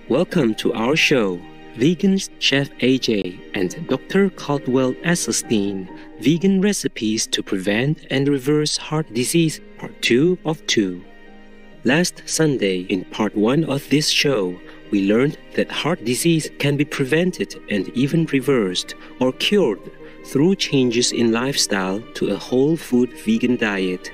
Welcome to our show, Vegan Chef AJ and Dr. Caldwell Esselstyn, Vegan Recipes to Prevent and Reverse Heart Disease, Part 2 of 2. Last Sunday, in Part 1 of this show, we learned that heart disease can be prevented and even reversed or cured through changes in lifestyle to a whole food vegan diet.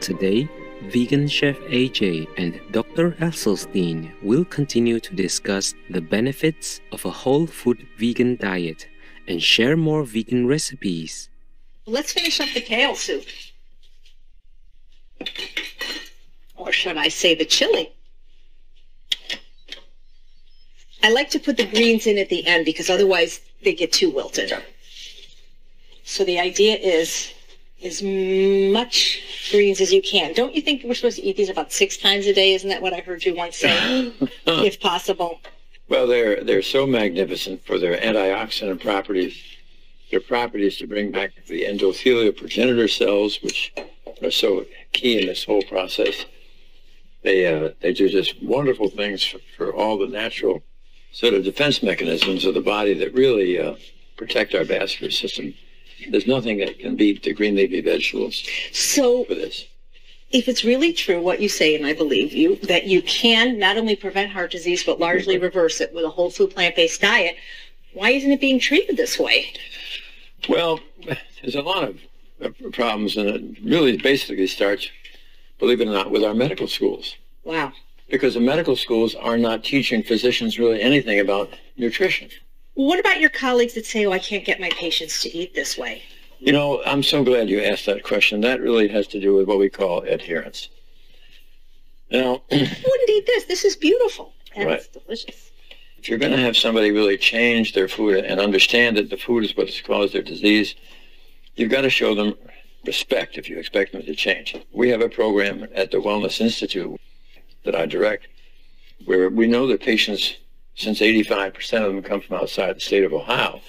Today, Vegan Chef AJ and Dr. Esselstyn will continue to discuss the benefits of a whole food vegan diet and share more vegan recipes. Let's finish up the kale soup. Or should I say the chili? I like to put the greens in at the end because otherwise they get too wilted. So the idea is as much greens as you can. Don't you think we're supposed to eat these about 6 times a day? Isn't that what I heard you once say? If possible. Well, they're so magnificent for their antioxidant properties. Their properties to bring back the endothelial progenitor cells, which are so key in this whole process. They do just wonderful things for all the natural sort of defense mechanisms of the body that really protect our vascular system. There's nothing that can beat the green leafy vegetables for this. If it's really true what you say, and I believe you, that you can not only prevent heart disease but largely reverse it with a whole food plant-based diet, why isn't it being treated this way? Well, there's a lot of problems, and it really basically starts, believe it or not, with our medical schools. Wow. Because the medical schools are not teaching physicians really anything about nutrition. What about your colleagues that say, oh, I can't get my patients to eat this way? You know, I'm so glad you asked that question. That really has to do with what we call adherence. Now, I wouldn't eat this. This is beautiful. And right. It's delicious. If you're going to have somebody really change their food and understand that the food is what's caused their disease, you've got to show them respect if you expect them to change. We have a program at the Wellness Institute that I direct where we know that patients, since 85% of them come from outside the state of Ohio,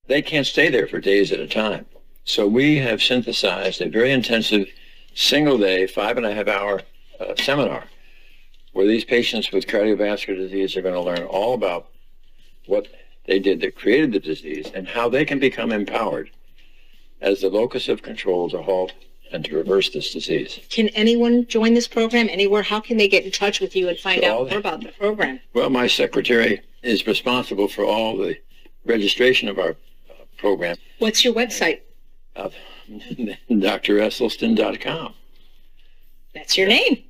they can't stay there for days at a time. So we have synthesized a very intensive single-day, 5.5-hour seminar where these patients with cardiovascular disease are going to learn all about what they did that created the disease and how they can become empowered as the locus of control to halt and to reverse this disease. Can anyone join this program anywhere? How can they get in touch with you and find out more about the program? Well, my secretary is responsible for all the registration of our program. What's your website? DrEsselstyn.com. That's your name.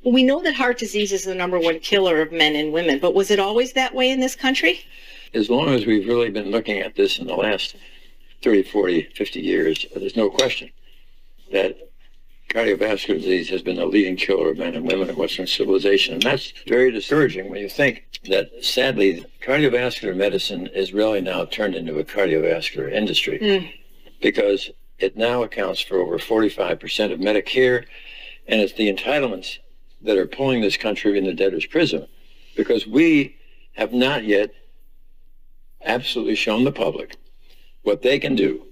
Well, we know that heart disease is the #1 killer of men and women, but was it always that way in this country? As long as we've really been looking at this in the last 30, 40, 50 years, there's no question that cardiovascular disease has been the leading killer of men and women in Western civilization. And that's very discouraging when you think that, sadly, cardiovascular medicine is really now turned into a cardiovascular industry because it now accounts for over 45% of Medicare, and it's the entitlements that are pulling this country in the debtor's prison because we have not yet absolutely shown the public what they can do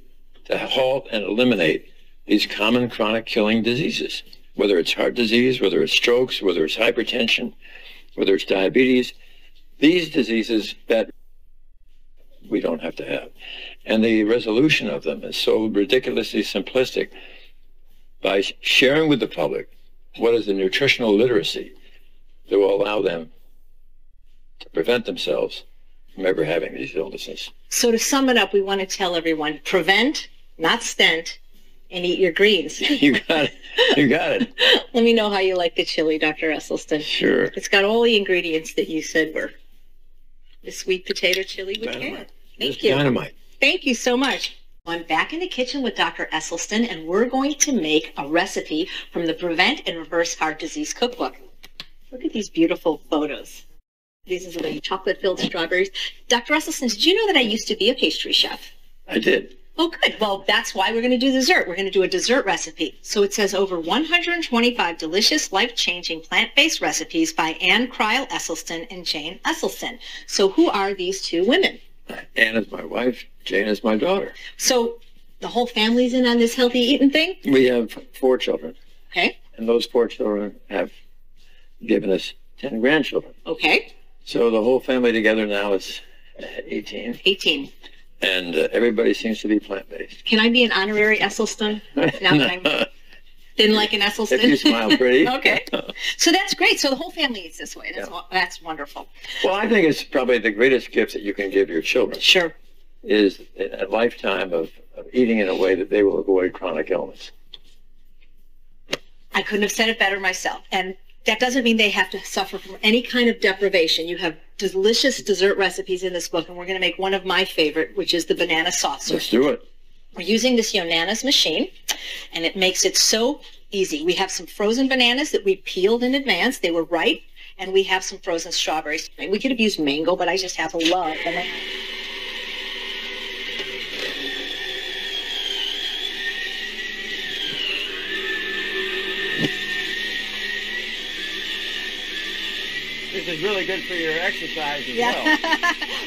to halt and eliminate these common chronic killing diseases, whether it's heart disease, whether it's strokes, whether it's hypertension, whether it's diabetes, these diseases that we don't have to have. And the resolution of them is so ridiculously simplistic by sharing with the public what is the nutritional literacy that will allow them to prevent themselves from ever having these illnesses. So to sum it up, we want to tell everyone, prevent, not stent, and eat your greens. You got it. You got it. Let me know how you like the chili, Dr. Esselstyn. Sure. It's got all the ingredients that you said were the sweet potato chili with carrot. Thank you. Dynamite. Thank you so much. I'm back in the kitchen with Dr. Esselstyn, and we're going to make a recipe from the Prevent and Reverse Heart Disease Cookbook. Look at these beautiful photos. These are the chocolate-filled strawberries. Dr. Esselstyn, did you know that I used to be a pastry chef? I did. Oh, good. Well, that's why we're going to do dessert. We're going to do a dessert recipe. So it says over 125 delicious, life-changing plant-based recipes by Anne Cryle Esselstyn and Jane Esselstyn. So who are these two women? Anne is my wife. Jane is my daughter. So the whole family's in on this healthy eating thing? We have 4 children. Okay. And those 4 children have given us 10 grandchildren. Okay. So the whole family together now is 18. 18. And everybody seems to be plant-based. Can I be an honorary Esselstyn? Now that I'm thin like an Esselstyn? If you smile pretty. Okay. So that's great. So the whole family eats this way. That's wonderful. Well, I think it's probably the greatest gift that you can give your children. Sure. Is a lifetime of eating in a way that they will avoid chronic illness. I couldn't have said it better myself. And that doesn't mean they have to suffer from any kind of deprivation. You have delicious dessert recipes in this book, and we're going to make one of my favorite, which is the banana saucer. Let's do it. We're using this Yonanas machine, and it makes it so easy. We have some frozen bananas that we peeled in advance. They were ripe, and we have some frozen strawberries. We could have used mango, but I just have a love banana. This is really good for your exercise as well.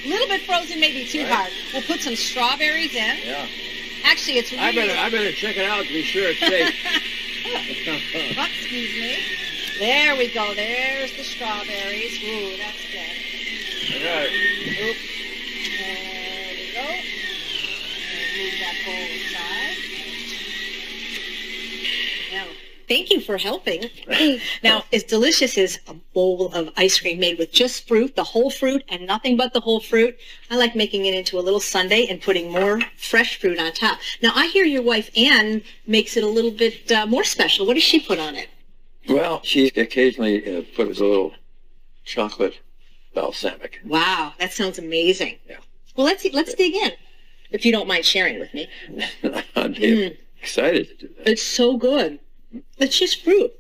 A little bit frozen may be too hard. We'll put some strawberries in. Yeah. Actually, it's really... I better check it out to be sure it's safe. Excuse me. There we go. There's the strawberries. Ooh, that's good. All right. Oop. There we go. And move that bowl aside. Now, thank you for helping. Now, as delicious as a bowl of ice cream made with just fruit, the whole fruit, and nothing but the whole fruit, I like making it into a little sundae and putting more fresh fruit on top. Now, I hear your wife, Ann, makes it a little bit more special. What does she put on it? Well, she occasionally puts a little chocolate balsamic. Wow, that sounds amazing. Yeah. Well, let's dig in, if you don't mind sharing with me. I'd be excited to do that. It's so good. It's just fruit.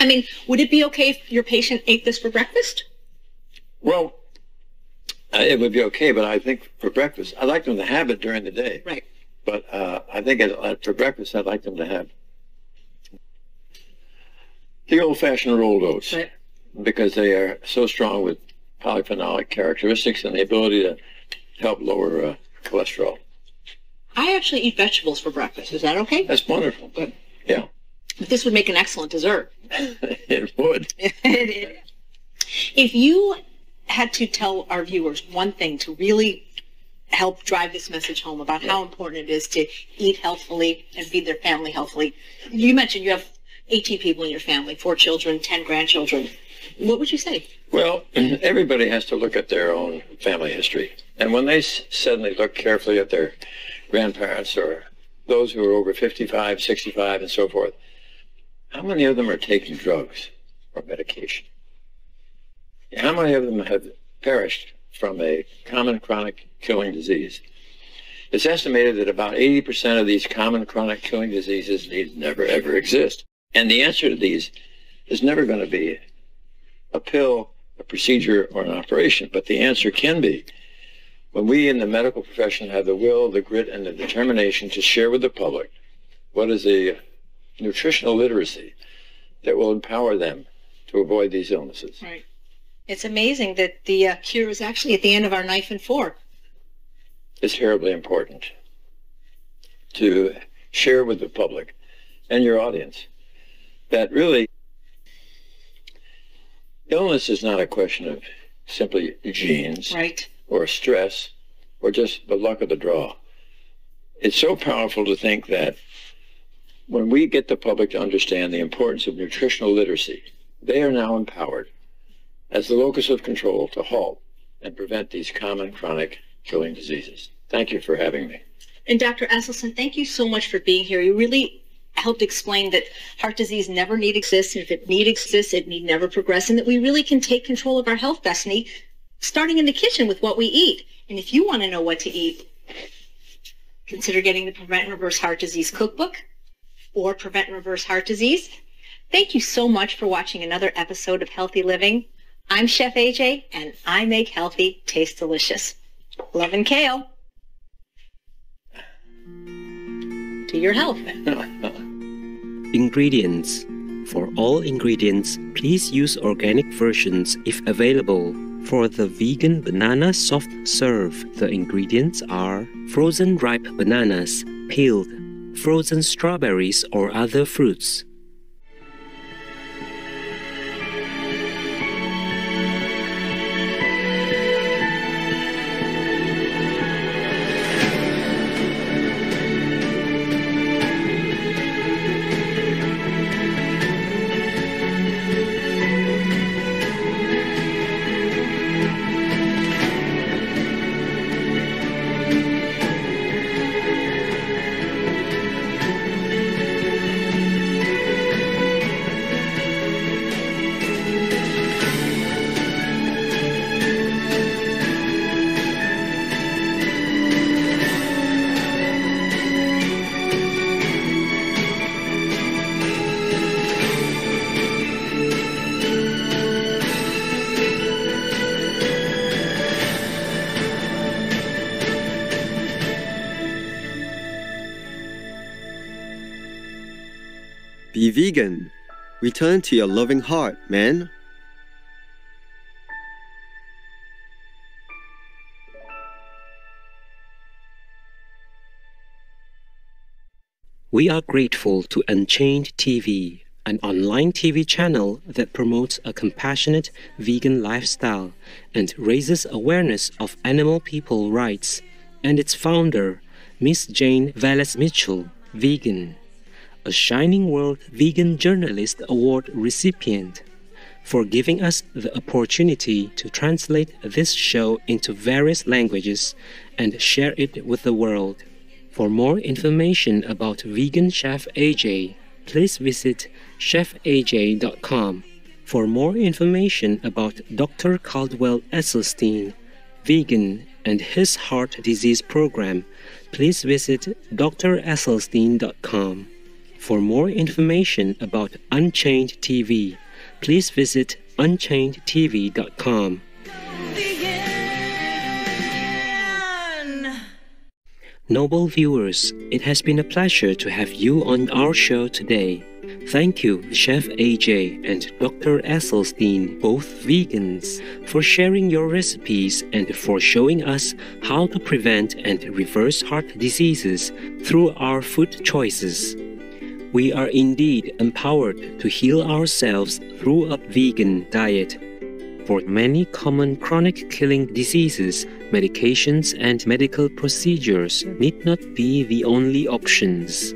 I mean, would it be okay if your patient ate this for breakfast? Well, it would be okay, but I think for breakfast, I'd like them to have it during the day. Right. But I think for breakfast, I'd like them to have the old-fashioned rolled oats. Right. Because they are so strong with polyphenolic characteristics and the ability to help lower cholesterol. I actually eat vegetables for breakfast. Is that okay? That's wonderful. Good. Yeah. But this would make an excellent dessert. It would. If you had to tell our viewers one thing to really help drive this message home about how important it is to eat healthfully and feed their family healthfully. You mentioned you have 18 people in your family, 4 children, 10 grandchildren. What would you say? Well, everybody has to look at their own family history. And when they suddenly look carefully at their grandparents or those who are over 55, 65, and so forth, how many of them are taking drugs or medication? How many of them have perished from a common chronic killing disease? It's estimated that about 80% of these common chronic killing diseases need never, ever exist. And the answer to these is never going to be a pill, a procedure, or an operation. But the answer can be when we in the medical profession have the will, the grit, and the determination to share with the public what is the nutritional literacy that will empower them to avoid these illnesses. Right. It's amazing that the cure is actually at the end of our knife and fork. It's terribly important to share with the public and your audience that really illness is not a question of simply genes or stress or just the luck of the draw. It's so powerful to think that when we get the public to understand the importance of nutritional literacy, they are now empowered as the locus of control to halt and prevent these common chronic killing diseases. Thank you for having me. And Dr. Esselstyn, thank you so much for being here. You really helped explain that heart disease never need exist, and if it need exists, it need never progress, and that we really can take control of our health destiny, starting in the kitchen with what we eat. And if you want to know what to eat, consider getting the Prevent and Reverse Heart Disease Cookbook or Prevent and Reverse Heart Disease. Thank you so much for watching another episode of Healthy Living. I'm Chef AJ, and I make healthy taste delicious. Love and kale. To your health. Ingredients. For all ingredients, please use organic versions if available. For the vegan banana soft serve, the ingredients are frozen ripe bananas, peeled, frozen strawberries or other fruits, Be vegan. Return to your loving heart, man. We are grateful to Unchained TV, an online TV channel that promotes a compassionate vegan lifestyle and raises awareness of animal people rights, and its founder, Miss Jane Valles-Mitchell, vegan, a Shining World Vegan Journalist Award recipient, for giving us the opportunity to translate this show into various languages and share it with the world. For more information about vegan Chef AJ, please visit chefaj.com. For more information about Dr. Caldwell Esselstyn, vegan, and his heart disease program, please visit dresselstyn.com. For more information about Unchained TV, please visit unchainedtv.com. Noble viewers, it has been a pleasure to have you on our show today. Thank you, Chef AJ and Dr. Esselstyn, both vegans, for sharing your recipes and for showing us how to prevent and reverse heart diseases through our food choices. We are indeed empowered to heal ourselves through a vegan diet. For many common chronic killing diseases, medications and medical procedures need not be the only options.